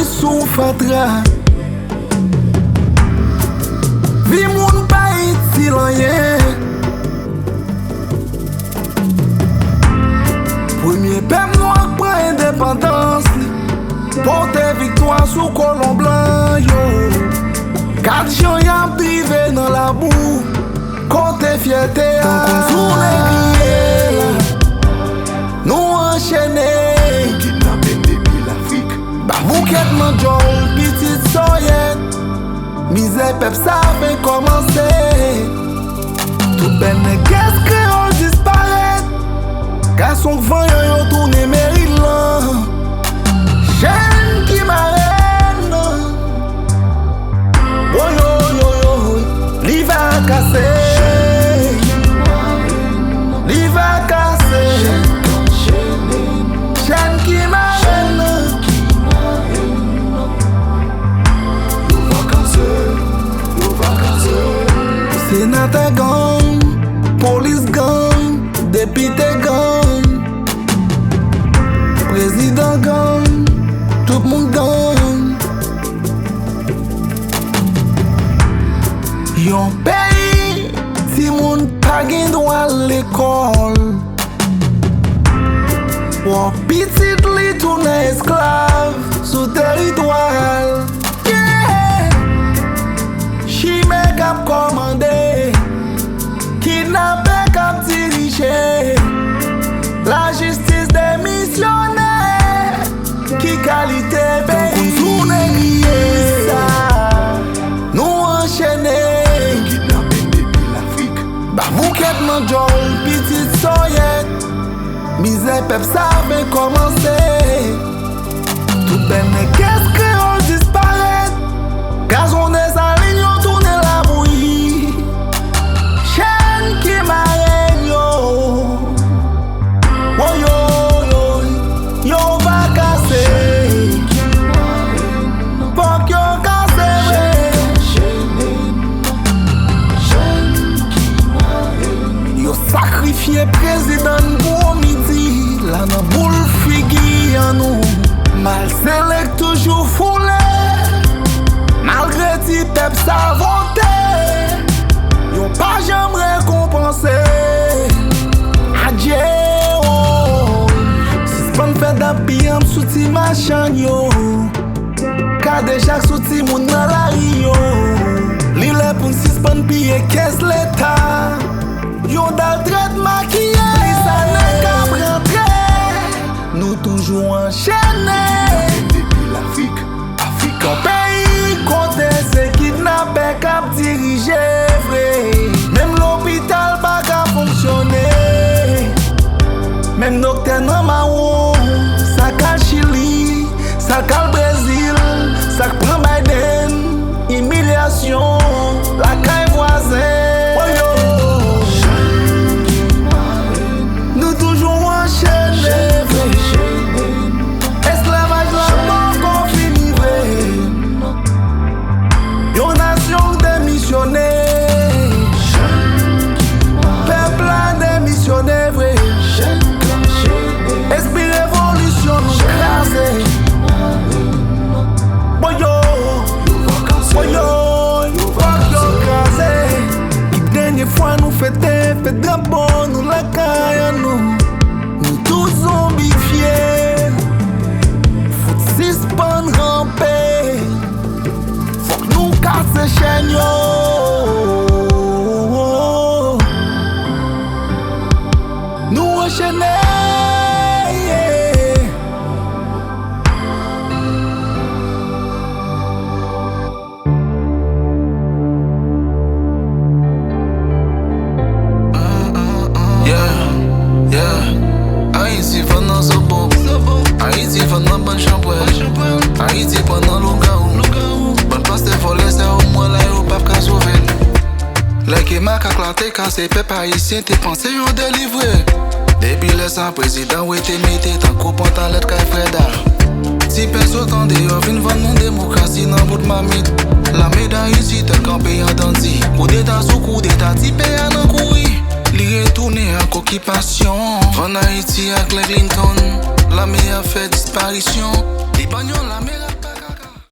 sou fatra. Vi moun pa iti lanyen. Premier pep noir pran indépendance li. Porte victoire sous colon blanc yo. 4 jours y'a privé dans la boue. Côté fierté tant qu'on tourne crier là. Nous enchaîner kidnappé depuis l'Afrique. Bah bouquet mandjol, petite soyette. Misère pep ça fait commencer. Tout ben qu'est-ce créole disparaît. Garçon vent yo tourne Maryland. Jeune qui m'arène. Oh yo yo yo. L'hiver cassé. L'hiver cassé. Jeune qui m'arène. Sénateur gang, police gang, député gang, président gang, tout le monde gang. Yon pays, si moun pa gen droit à l'école. Ou petit li tourne esclave sous territoire. Yeah. Chimé kap commandé, kidnappé kap dirigé. La justice des missionnaires, qui qualité pays. Tourne ça, nous enchaîner. Kidnappé depuis l'Afrique. Bah bouquet mandjol, petite soyette. Misère pep ça fait commencer. Tout ben qu'est-ce créole disparaît. Gazon des salines yon tourne la bouillie. Chaîne qui m'arrête yo. Oh yo yo. Yo va casser. Fuck yo casser. Yo sacrifié président pour midi. La nan boule figi en nous. Mal select toujours foulé. Malgré ti pep sa volonté. Yo pas jamais récompensé. Adje oh. Si s'pan fait d'appiam sous ti machan yo. Kade chaque sous ti moun nan la rio. Li le pou si s'pan piye kes l'État. Yo dal tret maquillé. Li sa ne kap rentre. Nous toujours enchaînés. Depuis l'Afrique, Afrique en pays. Côté c'est kidnappé cap dirigé vrai. Même l'hôpital pas qu'à fonctionner. Même docteur nan Maroc. Ça kal Chili, ça kal Brésil. Ça prend Biden. Humiliation, la caille voisin. Oh yo. Nous toujours enchaînés. Esclavage la mort qu'on finit vrai. Yon nation démissionné. Peuple a démissionné vrai. Esprit révolution nous crasé. Boyo, boyo, fuck yo crasé. Qui dernière fois nous fêter, fait d'abord nous la caille nous. Nous tous zombifiés. S'pan ramper. Faut que nous casser chaîne yo. Nous enchaîner. Haïti pendant ce beau. Haïti pendant bon champagne. Haïti pendant l'ougaou. Bonne place de voler, c'est au moins là où pas qu'à sauver. Les qui m'a claté, cassé, peuple haïtien, t'es pensé yon délivré. Depuis le sang président, où t'es mis, t'en coupant ta lettre qu'à Freda. Si personne t'en dehors, vin vendre mon démocratie dans bout de ma mythe. La médaille ici, t'es campé en dandy. Coup d'état sous coup d'état, typé à n'en courir. Li retourné en occupation. En Haïti avec les Clinton, la meilleure fait disparition. Les bagnoles, la meilleure.